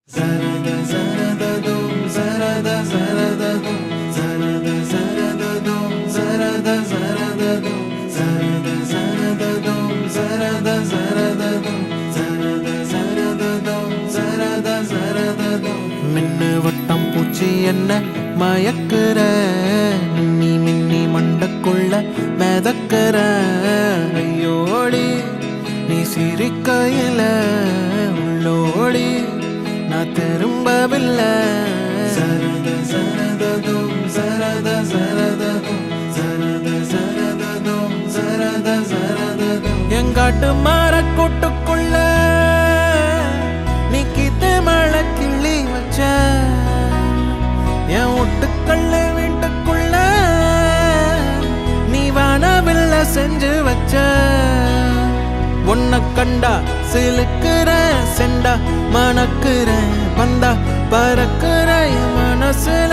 Zarada zarada dum zarada zarada dum zarada zarada dum zarada zarada dum zarada zarada dum zarada zarada dum zarada zarada dum zarada zarada dum மின்னு வட்டம் பூச்சி என்ன மயக்குற மின்னி மின்னி மண்டக்குள்ள மிதக்குற ஐயோடி நீ சிரிக்கையில உள்ளோடி நான் திரும்பவில்லை சரத சரததும் சரத சரததும் சரத சரததும் சரத சரததும் எங்காட்டு மரக்கூட்டுக்குள்ள நீ கித்து மழை கிள்ளி வச்ச என் ஒட்டுக்கல்ல வீட்டுக்குள்ள நீ வானவில்ல செஞ்சு வச்ச உன்னை கண்டா சிலுக்குற செண்டா மணக்குற வந்தா பறக்குற என் மனசுல